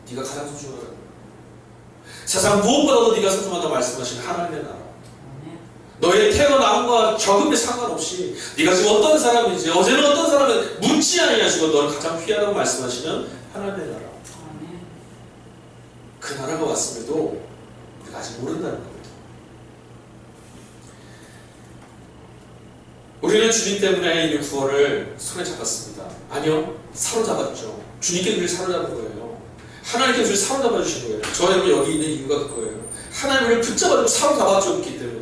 네가 가장 소중하다고. 세상 무엇보다도 네가 소중하다고 말씀하신 하나님의 나라. 너의 태어남과 적음에 상관없이 네가 지금 어떤 사람인지, 어제는 어떤 사람을 묻지 아니하시고 너를 가장 귀하다고 말씀하시는 하나님의 나라. 그 나라가 왔음에도 우리가 아직 모른다는 겁니다. 우리는 주님 때문에 이 구원을 손에 잡았습니다. 아니요, 사로잡았죠. 주님께 우리를 사로잡은 거예요. 하나님께 우리를 사로잡아 주신 거예요. 저와 여러분 여기 있는 이유가 그거예요. 하나님을 붙잡아주고 사로잡아줬기 때문에.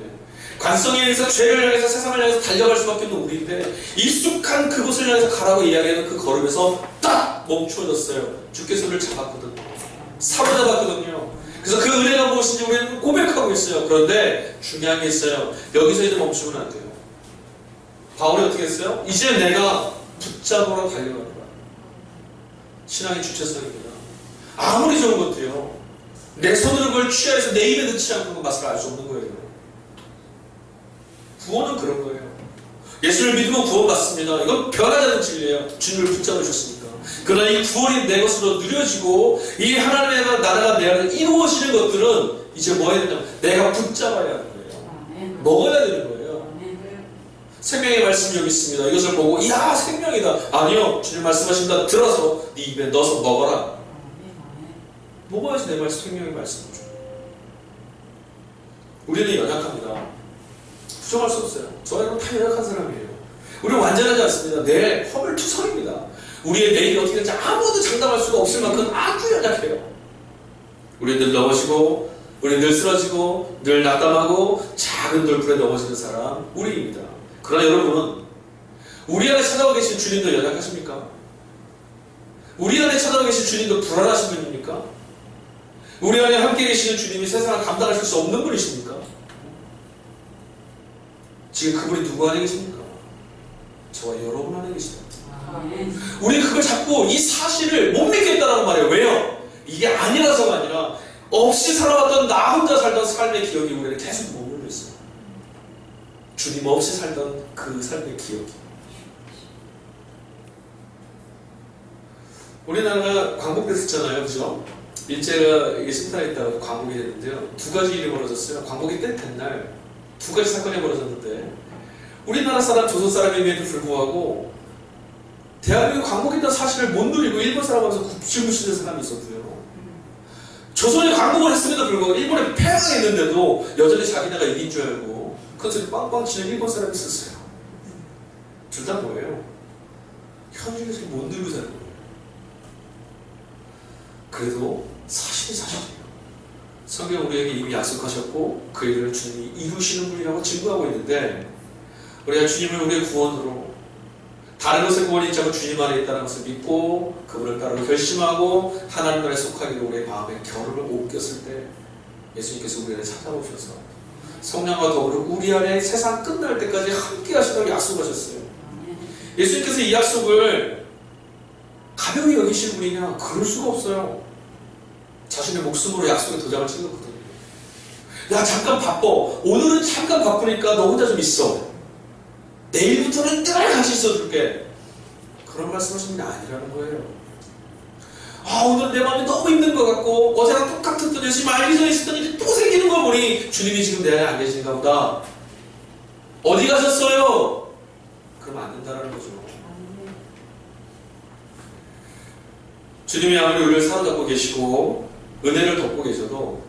관성에 의해서 죄를 향해서 세상을 향해서 달려갈 수밖에 없는 우리인데 익숙한 그곳을 향해서 가라고 이야기하는 그 걸음에서 딱 멈추어졌어요. 주께서 우리를 잡았거든요. 사로잡았거든요. 그래서 그 은혜가 무엇인지 우리는 고백하고 있어요. 그런데 중요한 게 있어요. 여기서 이제 멈추면 안 돼요. 바울이 어떻게 했어요? 이제 내가 붙잡으러 달려가는 거야. 신앙의 주체성입니다. 아무리 좋은 것도요, 내 손으로 그걸 취하해서 내 입에 넣지 않고 그 맛을 알 수 없는 거예요. 구원은 그런 거예요. 예수를 믿으면 구원받습니다. 이건 변하지 않는 진리예요. 주님을 붙잡으셨으니까. 그러나 이 구원이 내 것으로 누려지고 이 하나님의 나라가 내 안에 이루어지는 것들은 이제 뭐 해야 되냐? 내가 붙잡아야 하는 거예요. 먹어야 되는 거예요. 생명의 말씀이 여기 있습니다. 이것을 보고 이야 생명이다. 아니요, 주님 말씀하신다. 들어서 네 입에 넣어서 먹어라. 먹어야지 내 말씀, 생명의 말씀이죠. 우리는 연약합니다. 부정할 수 없어요. 저희는 다 연약한 사람이에요. 우리는 완전하지 않습니다. 내 허물투성입니다. 우리의 내일이 어떻게 될지 아무도 장담할 수가 없을 만큼 아주 연약해요. 우리는 늘 넘어지고, 우리는 늘 쓰러지고, 늘 낙담하고, 작은 돌풀에 넘어지는 사람, 우리입니다. 그러나 여러분, 우리 안에 찾아와 계신 주님도 연약하십니까? 우리 안에 찾아와 계신 주님도 불안하신 분입니까? 우리 안에 함께 계시는 주님이 세상을 감당하실 수 없는 분이십니까? 지금 그분이 누구 안에 계십니까? 저와 여러분 안에 계시다. 우리는 그걸 자꾸 이 사실을 못 믿겠다는 말이에요. 왜요? 이게 아니라서가 아니라 없이 살아왔던 나 혼자 살던 삶의 기억이 우리를 계속 머물러 있어요. 주님 없이 살던 그 삶의 기억이. 우리나라가 광복됐었잖아요. 그죠? 일제가 이게 심사에 있다가 광복이 됐는데요. 두 가지 일이 벌어졌어요. 광복이 된 날 두 가지 사건이 벌어졌는데 우리나라 사람, 조선 사람임에도 불구하고 대한민국 광복했다는 사실을 못 누리고 일본 사람하면서 굽실굽실한 사람이 있었고요. 조선이 광복을 했음에도 불구하고 일본에 패망했는데도 여전히 자기네가 이긴 줄 알고 그것을 빵빵 치는 일본 사람이 있었어요. 둘 다 뭐예요? 현실에서 못 누리고 사는 거예요. 그래도 사실이 사실이에요. 성경 우리에게 이미 약속하셨고 그 일을 주님이 이루시는 분이라고 증거하고 있는데 우리가 주님을 우리의 구원으로 다른 것의 구원이 있지 않고 주님 안에 있다는 것을 믿고 그분을 따르고 결심하고 하나님 나라에 속하기로 우리의 마음에 결혼을 옮겼을 때 예수님께서 우리를 찾아오셔서 성령과 더불어 우리 안에 세상 끝날 때까지 함께 하시다고 약속하셨어요. 예수님께서 이 약속을 가벼이 여기실 분이냐? 그럴 수가 없어요. 자신의 목숨으로 약속에 도장을 찍었거든요. 야 잠깐 바빠. 오늘은 잠깐 바쁘니까 너 혼자 좀 있어. 내일부터는 늘 같이 있어줄게. 그런 말씀하시는 게 아니라는 거예요. 아 오늘 내 마음이 너무 힘든 것 같고 어제랑 똑같은 또 열심히 알기 전에 있었던 일이 또 생기는 거 보니 주님이 지금 내 안에 안 계신가 보다. 어디 가셨어요? 그러면 안 된다는 거죠. 주님이 아무리 우리를 사로잡고 계시고 은혜를 덮고 계셔도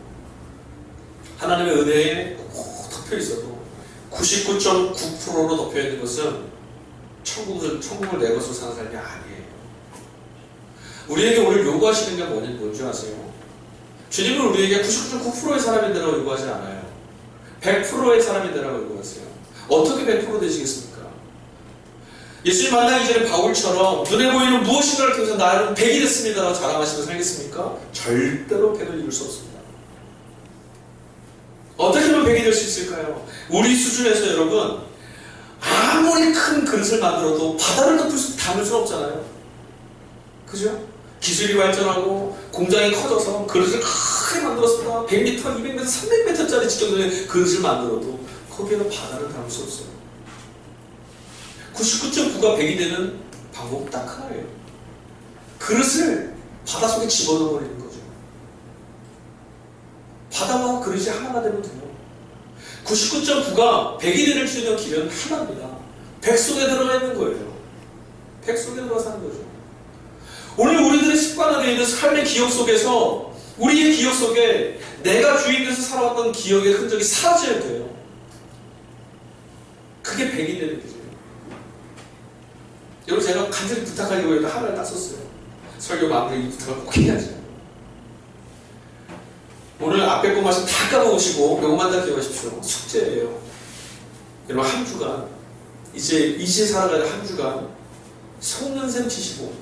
하나님의 은혜에 꼭 덮여 있어도 99.9%로 덮여 있는 것은 천국을 내 것으로 사는 삶이 아니에요. 우리에게 오늘 요구하시는 게 뭔지 아세요? 주님은 우리에게 99.9%의 사람이 되라고 요구하지 않아요. 100%의 사람이 되라고 요구하세요. 어떻게 100% 되시겠습니까? 예수님 만나기 전에 바울처럼 눈에 보이는 무엇인가를 통해서 나는 100이 됐습니다라고 자랑하시면서 살겠습니까? 절대로 100을 이룰 수 없습니다. 어떻게 하면 100이 될 수 있을까요? 우리 수준에서 여러분 아무리 큰 그릇을 만들어도 바다를 담을 수는 없잖아요. 그죠? 기술이 발전하고 공장이 커져서 그릇을 크게 만들었습니다. 100m, 200m, 300m짜리 직경의 그릇을 만들어도 거기에는 바다를 담을 수 없어요. 99.9가 100이 되는 방법 딱 하나예요. 그릇을 바닷속에 집어넣어버리는 거죠. 바다와 그릇이 하나가 되면 돼요. 99.9가 100이 되는 수 있는 길은 하나입니다. 100 속에 들어가 있는 거예요. 100 속에 들어가 사는 거죠. 오늘 우리들의 습관화되어 있는 삶의 기억 속에서 우리의 기억 속에 내가 주인에서 살아왔던 기억의 흔적이 사라져야 돼요. 그게 100이 되는 거죠. 여러분, 제가 간절히 부탁하려고 해도 하나를 딱 썼어요. 설교 마무리 이 부탁을 꼭 해야죠. 오늘 앞에 거 말씀 다 까먹으시고 요것만 다 기억하십시오. 숙제예요. 여러분, 한 주간 이제 살아가야 한 주간 속는 셈 치시고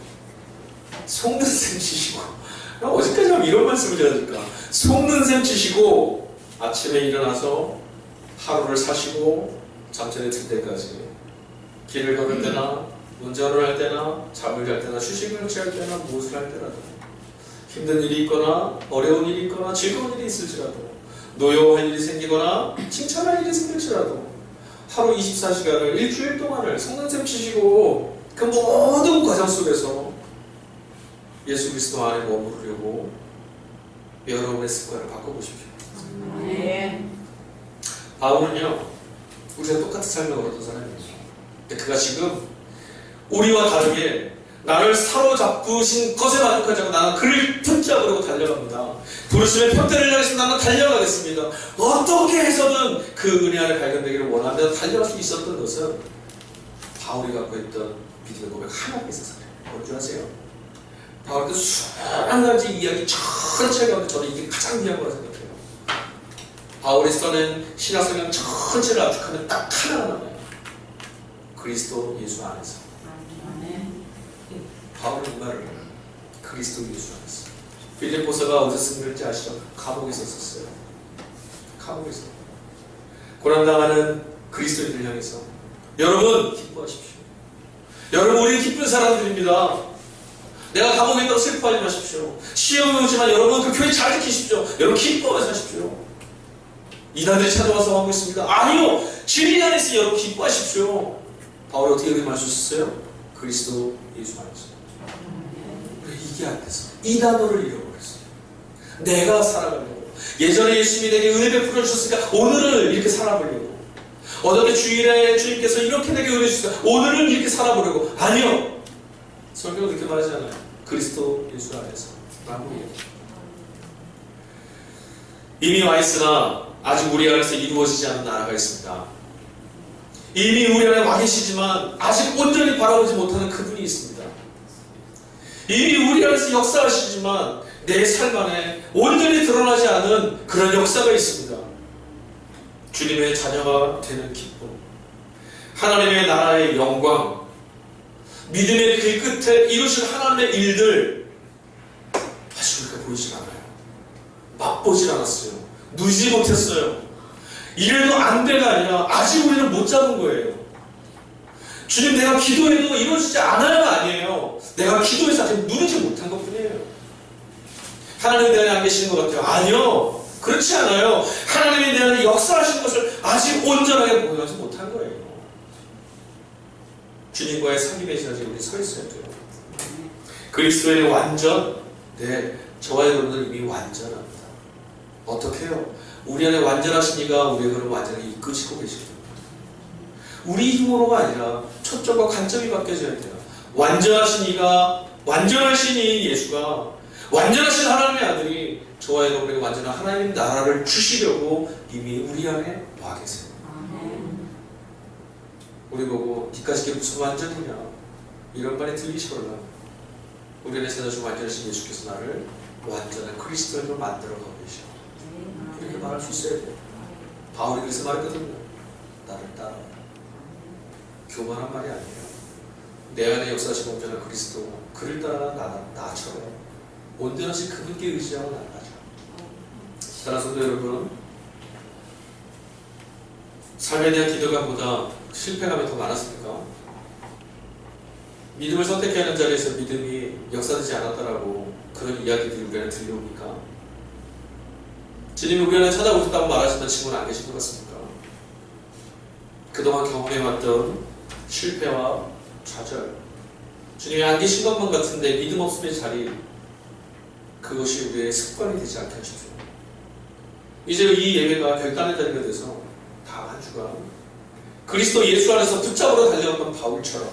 어디까지 하면 이런 말씀을 해야 될까? 속는 셈 치시고 아침에 일어나서 하루를 사시고 잠자리에 들 때까지 길을 걸을 때나 운전을 할 때나 잠을 잘 때나 휴식을 취할 때나 무엇을 할 때라도 힘든 일이 있거나 어려운 일이 있거나 즐거운 일이 있을지라도 노여워할 일이 생기거나 칭찬할 일이 생길지라도 하루 24시간을 일주일 동안을 속는 셈 치시고 그 모든 과정 속에서 예수 그리스도 안에 머무르려고 여러분의 습관을 바꿔보십시오. 네. 바울은요, 우리가 똑같은 삶을 걸었던 사람이에요. 근데 그가 지금 우리와 다르게 나를 사로잡으신 것에 만족하지 않고 나는 그를 붙잡으려고 달려갑니다. 부르심의 편대를 향해서 나는 달려가겠습니다. 어떻게 해서든 그 은혜 안에 발견되기를 원하며 달려갈 수 있었던 것은 바울이 갖고 있던 믿음의 고백 하나가 있었어요. 뭔지 아세요? 바울의 수많은 가지 이야기 전체 가운데 저는 이게 가장 귀한 거라 생각해요. 바울이 써낸 신학성경 전체를 압축하면 딱 하나가 남아요. 그리스도 예수 안에서. 바울은 이 말을 해요. 그리스도 예수 안에서. 빌립보서가 어디서 쓴 글인지 아시죠? 감옥에서 썼어요. 감옥에서. 고난당하는 그리스도인들 향해서 여러분 기뻐하십시오. 여러분, 우리는 기쁜 사람들입니다. 내가 감옥에 있다고 슬퍼하지 마십시오. 시험이 오지만 여러분 그 교회 잘 지키십시오. 여러분 기뻐하며 사십시오. 이단들이 찾아와서 하고 있습니다. 아니요, 주님 안에서 여러분 기뻐하십시오. 바울이 어떻게 그렇게 말씀하셨어요? 그리스도 예수 안에서. 이게 안 돼서 이 단어를 잃어버렸어요. 내가 살아가려고. 예전에 예수님이 내게 은혜 베풀어 주셨으니까 오늘은 이렇게 살아보려고. 어저께 주일에 주님께서 이렇게 내게 은혜 주셨으니까 오늘은 이렇게 살아보려고. 아니요, 성경은 그렇게 말하지 않아요. 그리스도 예수 안에서 라고 해요. 이미 와 있으나 아직 우리 안에서 이루어지지 않은 나라가 있습니다. 이미 우리 안에 와 계시지만 아직 온전히 바라보지 못하는 그분이 있습니다. 이미 우리 안에서 역사하시지만 내 삶 안에 온전히 드러나지 않은 그런 역사가 있습니다. 주님의 자녀가 되는 기쁨, 하나님의 나라의 영광, 믿음의 길 끝에 이루신 하나님의 일들 아직 우리가 보이질 않아요. 맛보질 않았어요. 누리지 못했어요. 이래도 안 돼가 아니라 아직 우리는 못 잡은 거예요. 주님, 내가 기도해도 이루어지지 않아요가 아니에요. 내가 기도해서 아직 누리지 못한 것 뿐이에요. 하나님이 내 안에 안 계시는 것 같아요. 아니요, 그렇지 않아요. 하나님이 내 안에 역사하시는 것을 아직 온전하게 보여하지 못한 거예요. 주님과의 사귐의 자리에 우리 서 있어야 돼요. 그리스도의 완전, 저와 여러분들 이미 완전합니다. 어떻게 해요? 우리 안에 완전하신 이가 우리의 그런 완전하게 이끄시고 계십니다. 우리 힘으로가 아니라 초점과 관점이 바뀌어져야 돼요. 완전하신 이가, 완전하신 이 예수가, 완전하신 하나님의 아들이 저와 여러분에게 완전한 하나님 나라를 주시려고 이미 우리 안에 와 계세요. 우리 보고 니까지 게 무슨 완전이냐 이런 말이 들리시거나 우리 안에 세워주신 완전하신 예수께서 나를 완전한 그리스도인으로 만들어가고 계셔. 이렇게 말할 수 있어야 돼요. 바울이 그래서 말했거든요. 나를 따라. 교만한 말이 아니에요. 내 안에 역사하신 온전한 그리스도, 그를 따라 나처럼 온전하신 그분께 의지하고 나가자. 따라서도 여러분, 삶에 대한 기도감보다 실패감이 더 많았습니까? 믿음을 선택해야 하는 자리에서 믿음이 역사되지 않았다라고 그런 이야기들이 우리 안에 들려옵니까? 주님이 우리 안에 찾아오셨다고 말하시는 친구는 안 계신 것 같습니까? 그동안 경험해왔던 실패와 좌절, 주님이 안 계신 것만 같은데 믿음 없음의 자리, 그것이 우리의 습관이 되지 않게 하십시오. 이제 이 예배가 결단의 자리가 돼서 다음 한 주간 그리스도 예수 안에서 붙잡으러 달려갔던 바울처럼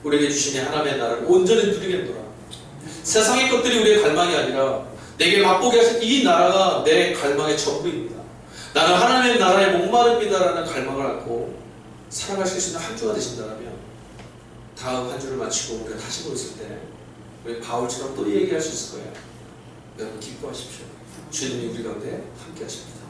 우리에게 주신 하나님의 나라를 온전히 누리겠노라. 세상의 것들이 우리의 갈망이 아니라 내게 맛보게 하신 이 나라가 내 갈망의 전부입니다. 나는 하나님의 나라에 목마릅니다라는 갈망을 안고 살아가실 수 있는 한 주가 되신다면 다음 한 주를 마치고 우리가 다시 모였을 때 우리 바울처럼 또 얘기할 수 있을 거예요. 여러분 기뻐하십시오. 주님이 우리 가운데 함께 하십니다.